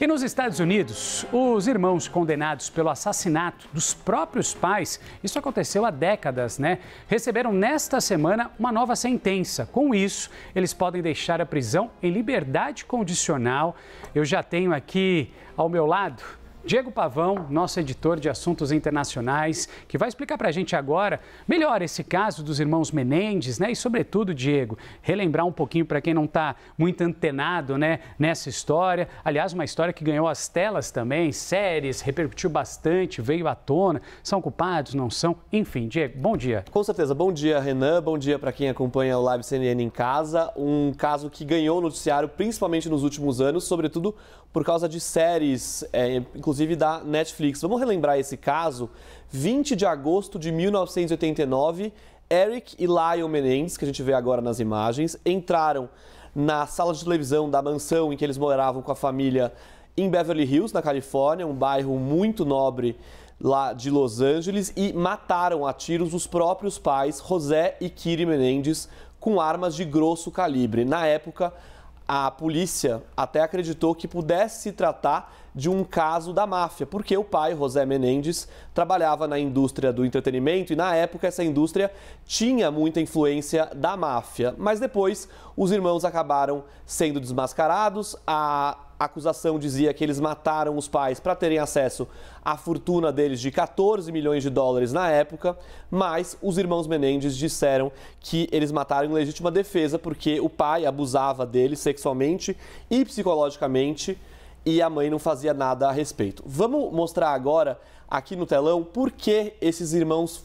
E nos Estados Unidos, os irmãos condenados pelo assassinato dos próprios pais, isso aconteceu há décadas, né? Receberam nesta semana uma nova sentença. Com isso, eles podem deixar a prisão em liberdade condicional. Eu já tenho aqui ao meu lado Diego Pavão, nosso editor de assuntos internacionais, que vai explicar para a gente agora melhor esse caso dos irmãos Menendez, né? E, sobretudo, Diego, relembrar um pouquinho para quem não está muito antenado, né, nessa história. Aliás, uma história que ganhou as telas também, séries, repercutiu bastante, veio à tona. São culpados, não são? Enfim, Diego, bom dia. Com certeza. Bom dia, Renan. Bom dia para quem acompanha o Live CNN em casa. Um caso que ganhou o noticiário, principalmente nos últimos anos, sobretudo por causa de séries, inclusive da Netflix. Vamos relembrar esse caso. 20 de agosto de 1989, Eric e Lyle Menendez, que a gente vê agora nas imagens, entraram na sala de televisão da mansão em que eles moravam com a família em Beverly Hills, na Califórnia, um bairro muito nobre lá de Los Angeles, e mataram a tiros os próprios pais, José e Kiri Menendez, com armas de grosso calibre. Na época, a polícia até acreditou que pudesse se tratar de um caso da máfia, porque o pai, José Menendez, trabalhava na indústria do entretenimento e, na época, essa indústria tinha muita influência da máfia. Mas depois, os irmãos acabaram sendo desmascarados. A acusação dizia que eles mataram os pais para terem acesso à fortuna deles de 14 milhões de dólares na época, mas os irmãos Menendez disseram que eles mataram em legítima defesa porque o pai abusava deles sexualmente e psicologicamente e a mãe não fazia nada a respeito. Vamos mostrar agora aqui no telão por que esses irmãos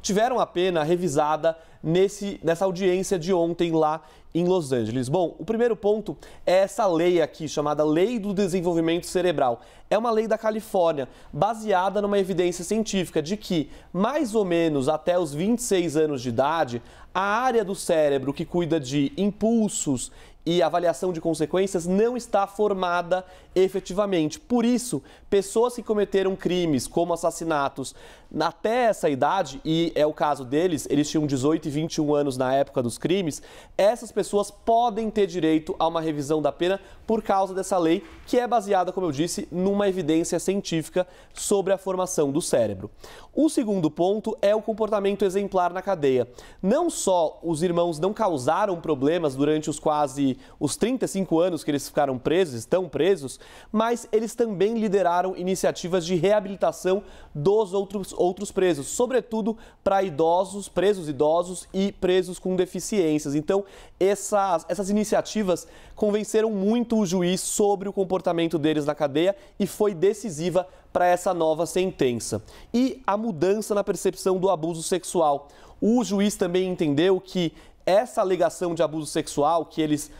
tiveram a pena revisada nessa audiência de ontem lá em Los Angeles. Bom, o primeiro ponto é essa lei aqui, chamada Lei do Desenvolvimento Cerebral. É uma lei da Califórnia, baseada numa evidência científica de que, mais ou menos até os 26 anos de idade, a área do cérebro que cuida de impulsos e avaliação de consequências não está formada efetivamente. Por isso, pessoas que cometeram crimes como assassinatos até essa idade, e é o caso deles, eles tinham 18 e 21 anos na época dos crimes, essas pessoas podem ter direito a uma revisão da pena por causa dessa lei, que é baseada, como eu disse, numa evidência científica sobre a formação do cérebro. O segundo ponto é o comportamento exemplar na cadeia. Não só os irmãos não causaram problemas durante os 35 anos que eles ficaram presos, estão presos, mas eles também lideraram iniciativas de reabilitação dos outros presos, sobretudo para idosos, presos idosos e presos com deficiências. Então, essas iniciativas convenceram muito o juiz sobre o comportamento deles na cadeia e foi decisiva para essa nova sentença. E a mudança na percepção do abuso sexual. O juiz também entendeu que essa alegação de abuso sexual que eles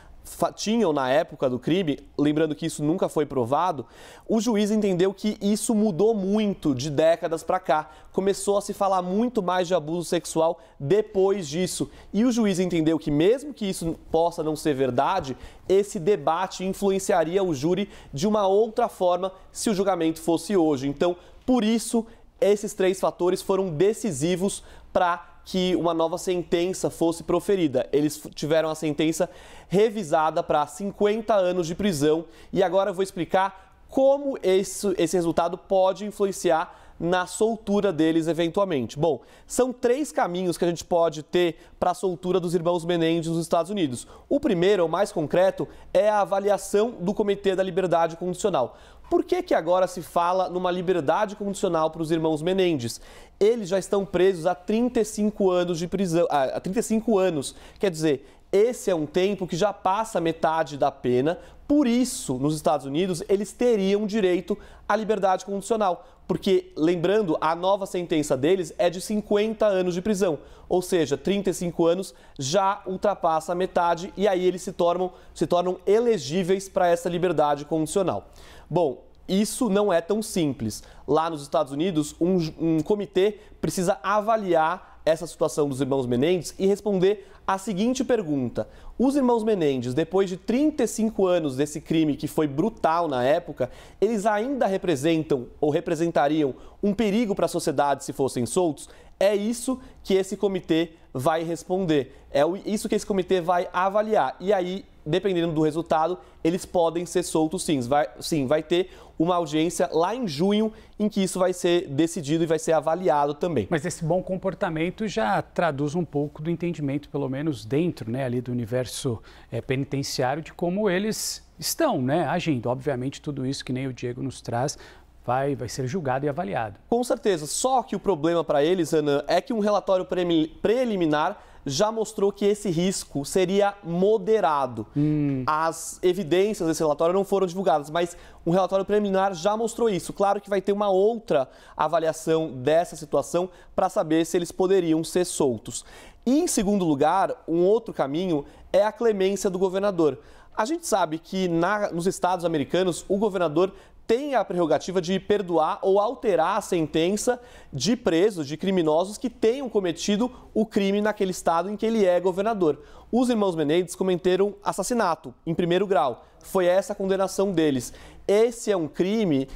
tinham na época do crime, lembrando que isso nunca foi provado, o juiz entendeu que isso mudou muito de décadas para cá. Começou a se falar muito mais de abuso sexual depois disso. E o juiz entendeu que, mesmo que isso possa não ser verdade, esse debate influenciaria o júri de uma outra forma se o julgamento fosse hoje. Então, por isso, esses três fatores foram decisivos para que uma nova sentença fosse proferida. Eles tiveram a sentença revisada para 50 anos de prisão e agora eu vou explicar como esse resultado pode influenciar na soltura deles eventualmente. Bom, são três caminhos que a gente pode ter para a soltura dos irmãos Menendez nos Estados Unidos. O primeiro, o mais concreto, é a avaliação do Comitê da Liberdade Condicional. Por que agora se fala numa liberdade condicional para os irmãos Menendez? Eles já estão presos há 35 anos de prisão, há 35 anos. Quer dizer, esse é um tempo que já passa metade da pena. Por isso, nos Estados Unidos, eles teriam direito à liberdade condicional. Porque, lembrando, a nova sentença deles é de 50 anos de prisão. Ou seja, 35 anos já ultrapassa a metade e aí eles se tornam elegíveis para essa liberdade condicional. Bom, isso não é tão simples. Lá nos Estados Unidos, um comitê precisa avaliar essa situação dos irmãos Menendez e responder a seguinte pergunta: os irmãos Menendez, depois de 35 anos desse crime que foi brutal na época, eles ainda representam ou representariam um perigo para a sociedade se fossem soltos? É isso que esse comitê vai responder, é isso que esse comitê vai avaliar. E aí dependendo do resultado, eles podem ser soltos sim. Vai ter uma audiência lá em junho em que isso vai ser decidido e vai ser avaliado também. Mas esse bom comportamento já traduz um pouco do entendimento, pelo menos dentro, né, ali do universo penitenciário, de como eles estão, né, agindo. Obviamente, tudo isso que nem o Diego nos traz vai ser julgado e avaliado. Com certeza. Só que o problema para eles, Ana, é que um relatório preliminar já mostrou que esse risco seria moderado. As evidências desse relatório não foram divulgadas, mas um relatório preliminar já mostrou isso. Claro que vai ter uma outra avaliação dessa situação para saber se eles poderiam ser soltos. E, em segundo lugar, um outro caminho é a clemência do governador. A gente sabe que nos Estados americanos, o governador tem a prerrogativa de perdoar ou alterar a sentença de presos, de criminosos que tenham cometido o crime naquele estado em que ele é governador. Os irmãos Menendez cometeram assassinato em primeiro grau. Foi essa a condenação deles. Esse é um crime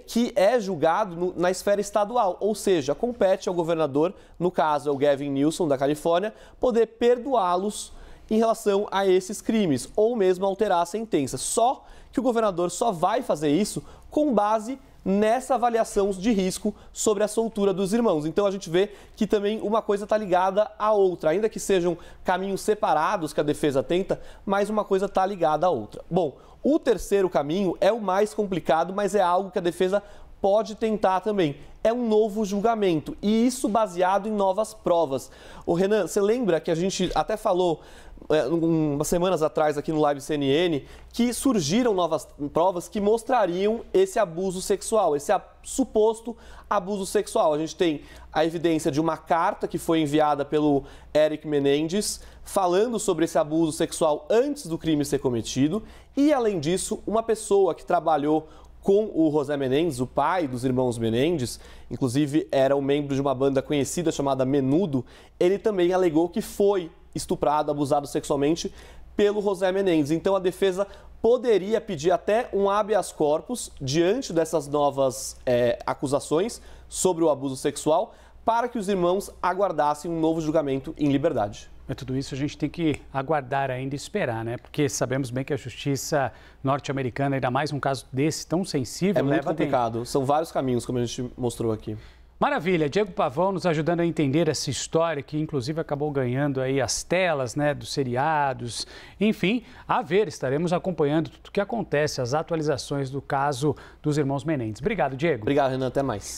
que é julgado na esfera estadual, ou seja, compete ao governador, no caso é o Gavin Newsom da Califórnia, poder perdoá-los em relação a esses crimes, ou mesmo alterar a sentença. Só que o governador só vai fazer isso com base nessa avaliação de risco sobre a soltura dos irmãos. Então a gente vê que também uma coisa está ligada à outra, ainda que sejam caminhos separados que a defesa tenta, mas uma coisa está ligada à outra. Bom, o terceiro caminho é o mais complicado, mas é algo que a defesa pode tentar também. É um novo julgamento, e isso baseado em novas provas. Ô Renan, você lembra que a gente até falou umas semanas atrás aqui no Live CNN que surgiram novas provas que mostrariam esse abuso sexual, esse suposto abuso sexual. A gente tem a evidência de uma carta que foi enviada pelo Eric Menendez falando sobre esse abuso sexual antes do crime ser cometido e, além disso, uma pessoa que trabalhou com o José Menendez, o pai dos irmãos Menendez, inclusive era um membro de uma banda conhecida chamada Menudo, ele também alegou que foi estuprado, abusado sexualmente pelo José Menendez. Então a defesa poderia pedir até um habeas corpus diante dessas novas acusações sobre o abuso sexual para que os irmãos aguardassem um novo julgamento em liberdade. Mas tudo isso a gente tem que aguardar ainda e esperar, né? Porque sabemos bem que a justiça norte-americana, ainda mais um caso desse tão sensível, é muito complicado. São vários caminhos, como a gente mostrou aqui. Maravilha, Diego Pavão nos ajudando a entender essa história que inclusive acabou ganhando aí as telas, né, dos seriados. Enfim, a ver, estaremos acompanhando tudo o que acontece, as atualizações do caso dos irmãos Menendez. Obrigado, Diego. Obrigado, Renan, até mais.